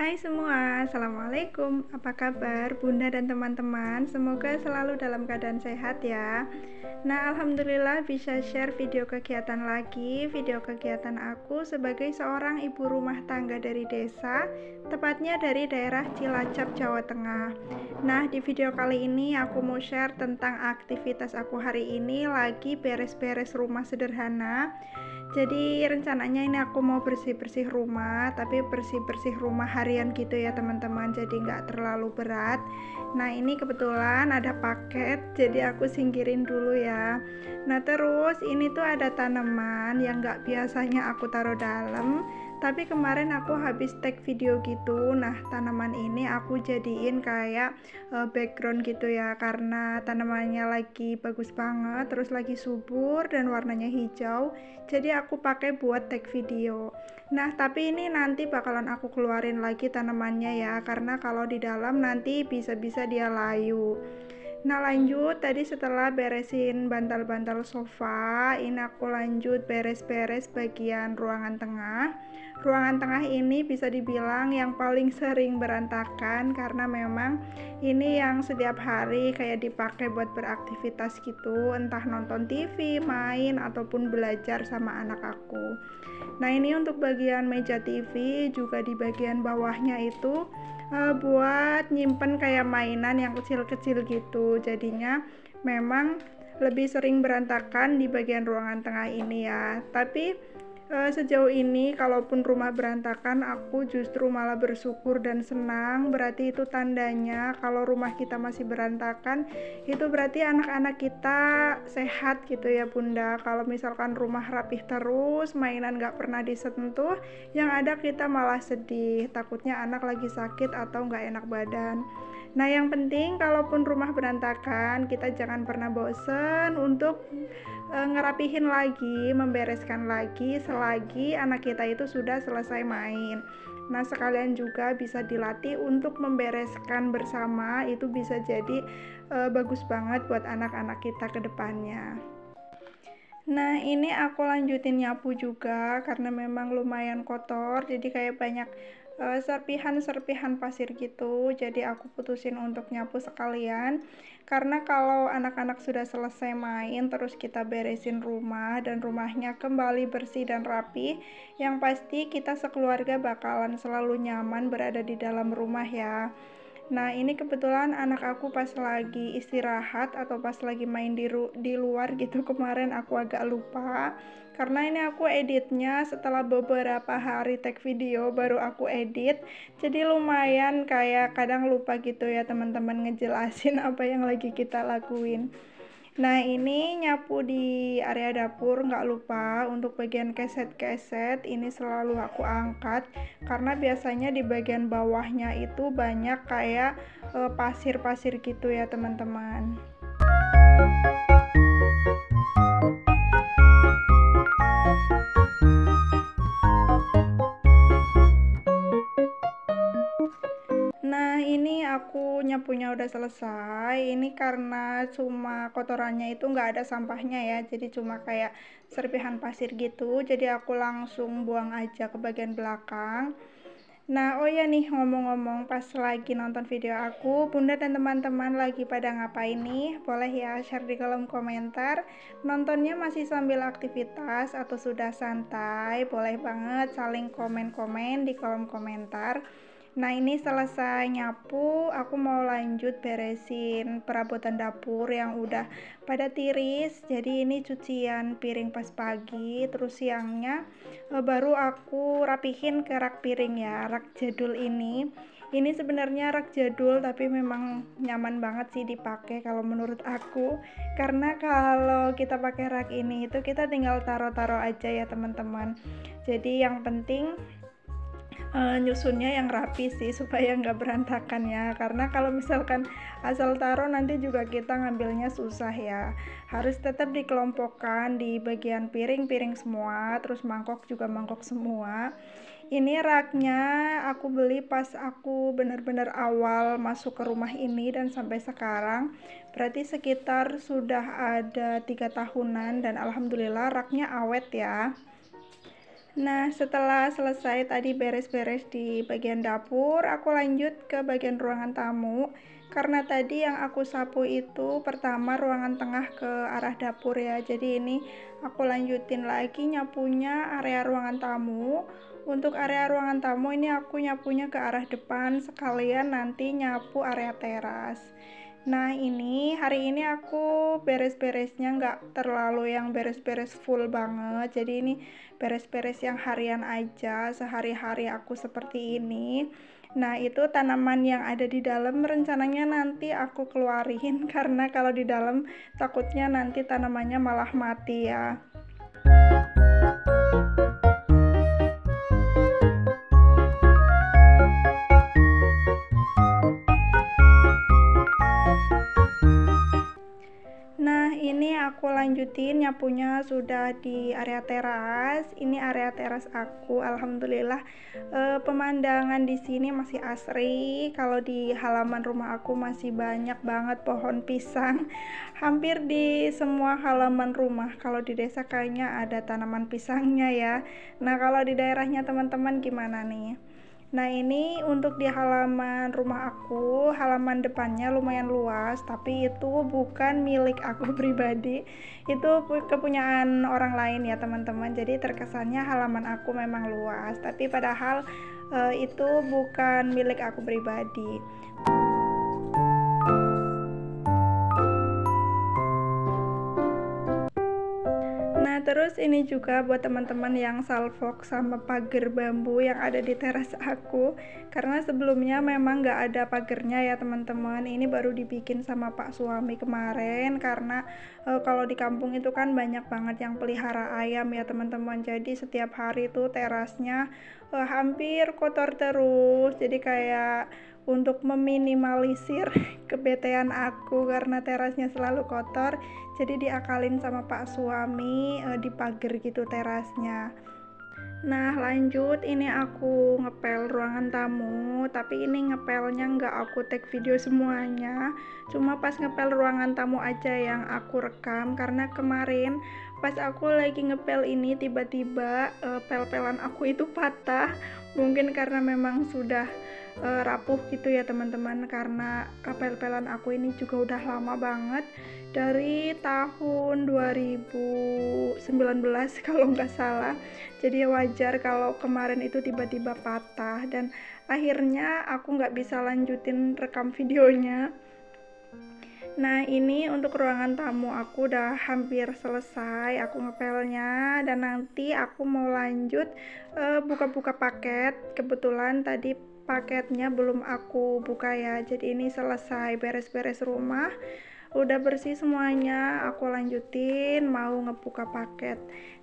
Hai semua, Assalamualaikum. Apa kabar Bunda dan teman-teman? Semoga selalu dalam keadaan sehat ya. Nah, Alhamdulillah bisa share video kegiatan lagi. Video kegiatan aku sebagai seorang ibu rumah tangga dari desa, tepatnya dari daerah Cilacap, Jawa Tengah. Nah, di video kali ini aku mau share tentang aktivitas aku hari ini lagi beres-beres rumah sederhana. Jadi rencananya ini aku mau bersih-bersih rumah, tapi bersih-bersih rumah harian gitu ya teman-teman, jadi nggak terlalu berat. Nah ini kebetulan ada paket, jadi aku singkirin dulu ya. Nah terus ini tuh ada tanaman yang nggak biasanya aku taruh dalam, tapi kemarin aku habis take video gitu. Nah tanaman ini aku jadiin kayak background gitu ya, karena tanamannya lagi bagus banget, terus lagi subur dan warnanya hijau, jadi aku pakai buat tag video. Nah tapi ini nanti bakalan aku keluarin lagi tanamannya ya, karena kalau di dalam nanti bisa-bisa dia layu. Nah lanjut, tadi setelah beresin bantal-bantal sofa, ini aku lanjut beres-beres bagian ruangan tengah. Ruangan tengah ini bisa dibilang yang paling sering berantakan, karena memang ini yang setiap hari kayak dipakai buat beraktivitas gitu, entah nonton TV, main, ataupun belajar sama anak aku. Nah ini untuk bagian meja TV, juga di bagian bawahnya itu buat nyimpen kayak mainan yang kecil-kecil gitu. Jadinya memang lebih sering berantakan di bagian ruangan tengah ini ya. Tapi sejauh ini kalaupun rumah berantakan, aku justru malah bersyukur dan senang. Berarti itu tandanya kalau rumah kita masih berantakan, itu berarti anak-anak kita sehat gitu ya Bunda. Kalau misalkan rumah rapih terus, mainan gak pernah disentuh, yang ada kita malah sedih, takutnya anak lagi sakit atau gak enak badan. Nah yang penting kalaupun rumah berantakan, kita jangan pernah bosen untuk ngerapihin lagi, membereskan lagi selagi anak kita itu sudah selesai main. Nah sekalian juga bisa dilatih untuk membereskan bersama, itu bisa jadi bagus banget buat anak-anak kita ke depannya. Nah ini aku lanjutin nyapu juga karena memang lumayan kotor, jadi kayak banyak serpihan-serpihan pasir gitu. Jadi aku putusin untuk nyapu sekalian, karena kalau anak-anak sudah selesai main terus kita beresin rumah dan rumahnya kembali bersih dan rapi, yang pasti kita sekeluarga bakalan selalu nyaman berada di dalam rumah ya. Nah ini kebetulan anak aku pas lagi istirahat atau pas lagi main di luar gitu, kemarin aku agak lupa, karena ini aku editnya setelah beberapa hari take video baru aku edit, jadi lumayan kayak kadang lupa gitu ya teman-teman ngejelasin apa yang lagi kita lakuin. Nah ini nyapu di area dapur, nggak lupa untuk bagian keset-keset ini selalu aku angkat, karena biasanya di bagian bawahnya itu banyak kayak pasir-pasir gitu ya teman-teman. Nah ini aku nyapunya udah selesai. Ini karena cuma kotorannya itu nggak ada sampahnya ya, jadi cuma kayak serpihan pasir gitu, jadi aku langsung buang aja ke bagian belakang. Nah oh ya nih, ngomong-ngomong, pas lagi nonton video aku, Bunda dan teman-teman lagi pada ngapain nih? Boleh ya share di kolom komentar. Nontonnya masih sambil aktivitas atau sudah santai? Boleh banget saling komen-komen di kolom komentar. Nah ini selesai nyapu, aku mau lanjut beresin perabotan dapur yang udah pada tiris. Jadi ini cucian piring pas pagi, terus siangnya baru aku rapihin ke rak piring ya, rak jadul ini. Ini sebenarnya rak jadul tapi memang nyaman banget sih dipakai kalau menurut aku, karena kalau kita pakai rak ini itu kita tinggal taruh-taruh aja ya teman-teman. Jadi yang penting nyusunnya yang rapi sih supaya nggak berantakan ya, karena kalau misalkan asal taruh nanti juga kita ngambilnya susah ya. Harus tetap dikelompokkan di bagian piring semua, terus mangkok juga mangkok semua. Ini raknya aku beli pas aku benar-benar awal masuk ke rumah ini dan sampai sekarang berarti sekitar sudah ada 3 tahunan, dan alhamdulillah raknya awet ya. Nah, setelah selesai tadi beres-beres di bagian dapur, aku lanjut ke bagian ruangan tamu. Karena tadi yang aku sapu itu pertama ruangan tengah ke arah dapur ya. Jadi ini aku lanjutin lagi nyapunya area ruangan tamu. Untuk area ruangan tamu ini aku nyapunya ke arah depan sekalian nanti nyapu area teras. Nah, ini hari ini aku beres-beresnya nggak terlalu yang beres-beres full banget. Jadi ini beres-beres yang harian aja, sehari-hari aku seperti ini. Nah, itu tanaman yang ada di dalam rencananya nanti aku keluarin karena kalau di dalam takutnya nanti tanamannya malah mati ya. Nah, ini aku lanjutin nyapunya sudah di area teras. Ini area teras aku. Alhamdulillah pemandangan di sini masih asri. Kalau di halaman rumah aku masih banyak banget pohon pisang. Hampir di semua halaman rumah. Kalau di desa kayaknya ada tanaman pisangnya ya. Nah, kalau di daerahnya teman-teman gimana nih? Nah, ini untuk di halaman rumah aku, halaman depannya lumayan luas, tapi itu bukan milik aku pribadi, itu kepunyaan orang lain ya teman-teman. Jadi terkesannya halaman aku memang luas, tapi padahal itu bukan milik aku pribadi. Nah, terus ini juga buat teman-teman yang salvok sama pagar bambu yang ada di teras aku. Karena sebelumnya memang nggak ada pagernya ya teman-teman. Ini baru dibikin sama Pak suami kemarin karena kalau di kampung itu kan banyak banget yang pelihara ayam ya teman-teman. Jadi setiap hari itu terasnya hampir kotor terus. Jadi kayak untuk meminimalisir kebetean aku karena terasnya selalu kotor, jadi diakalin sama Pak suami dipager gitu terasnya. Nah, lanjut ini aku ngepel ruangan tamu, tapi ini ngepelnya nggak aku take video semuanya, cuma pas ngepel ruangan tamu aja yang aku rekam karena kemarin pas aku lagi ngepel ini tiba-tiba pel-pelan aku itu patah. Mungkin karena memang sudah rapuh gitu ya teman-teman, karena pel-pelan aku ini juga udah lama banget dari tahun 2019 kalau nggak salah. Jadi wajar kalau kemarin itu tiba-tiba patah dan akhirnya aku nggak bisa lanjutin rekam videonya. Nah, ini untuk ruangan tamu aku udah hampir selesai aku ngepelnya, dan nanti aku mau lanjut buka-buka paket. Kebetulan tadi paketnya belum aku buka ya, jadi ini selesai beres-beres rumah, udah bersih semuanya, aku lanjutin mau ngebuka paket.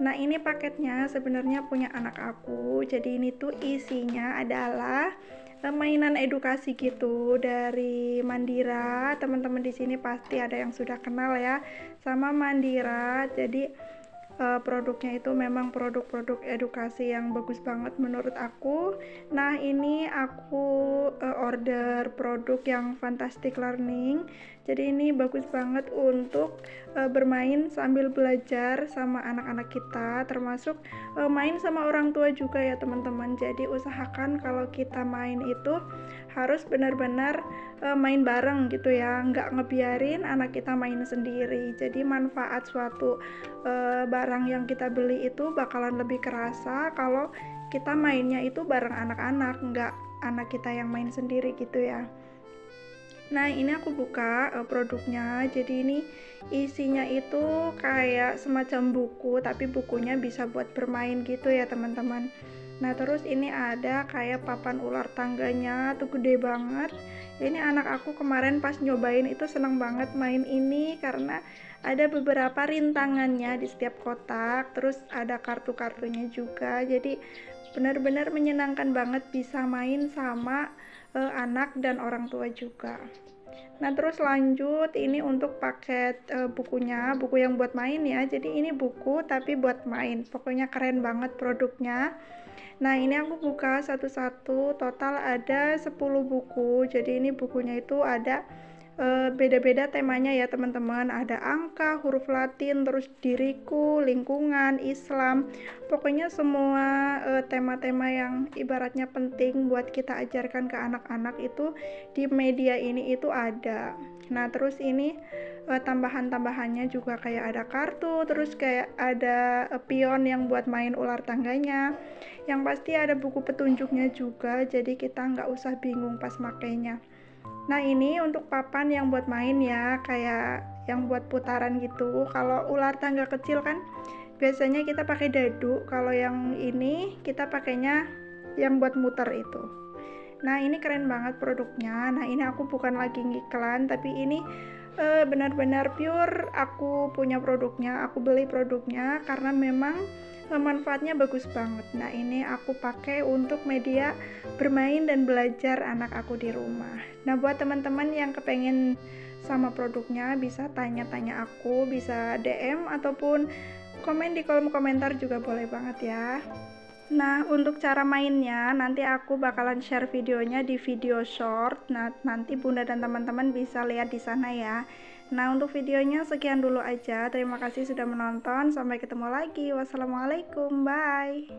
Nah, ini paketnya sebenarnya punya anak aku, jadi ini tuh isinya adalah mainan edukasi gitu dari Mandira. Teman-teman di sini pasti ada yang sudah kenal ya sama Mandira. Jadi produknya itu memang produk-produk edukasi yang bagus banget menurut aku. Nah, ini aku order produk yang Fantastic Learning. Jadi ini bagus banget untuk bermain sambil belajar sama anak-anak kita, termasuk main sama orang tua juga ya teman-teman. Jadi usahakan kalau kita main itu harus benar-benar main bareng gitu ya, nggak ngebiarin anak kita main sendiri. Jadi manfaat suatu barang yang kita beli itu bakalan lebih kerasa kalau kita mainnya itu bareng anak-anak, nggak anak kita yang main sendiri gitu ya. Nah, ini aku buka produknya. Jadi ini isinya itu kayak semacam buku, tapi bukunya bisa buat bermain gitu ya teman-teman. Nah, terus ini ada kayak papan ular tangganya tuh gede banget. Ini anak aku kemarin pas nyobain itu seneng banget main ini karena ada beberapa rintangannya di setiap kotak, terus ada kartu-kartunya juga. Jadi benar-benar menyenangkan banget bisa main sama anak dan orang tua juga. Nah, terus lanjut ini untuk paket bukunya, buku yang buat main ya. Jadi ini buku tapi buat main. Pokoknya keren banget produknya. Nah, ini aku buka satu-satu, total ada 10 buku. Jadi ini bukunya itu ada beda-beda temanya ya teman-teman. Ada angka, huruf Latin, terus diriku, lingkungan, Islam, pokoknya semua tema-tema yang ibaratnya penting buat kita ajarkan ke anak-anak itu di media ini itu ada. Nah terus ini tambahan-tambahannya juga kayak ada kartu, terus kayak ada pion yang buat main ular tangganya, yang pasti ada buku petunjuknya juga, jadi kita nggak usah bingung pas makainya. Nah ini untuk papan yang buat main ya, kayak yang buat putaran gitu. Kalau ular tangga kecil kan biasanya kita pakai dadu, kalau yang ini kita pakainya yang buat muter itu. Nah ini keren banget produknya. Nah ini aku bukan lagi ngiklan, tapi ini benar-benar pure aku punya produknya, aku beli produknya karena memang manfaatnya bagus banget. Nah ini aku pakai untuk media bermain dan belajar anak aku di rumah. Nah buat teman-teman yang kepengen sama produknya bisa tanya-tanya aku, bisa DM ataupun komen di kolom komentar juga boleh banget ya. Nah untuk cara mainnya nanti aku bakalan share videonya di video short. Nah nanti bunda dan teman-teman bisa lihat di sana ya. Nah untuk videonya sekian dulu aja. Terima kasih sudah menonton. Sampai ketemu lagi. Wassalamualaikum. Bye.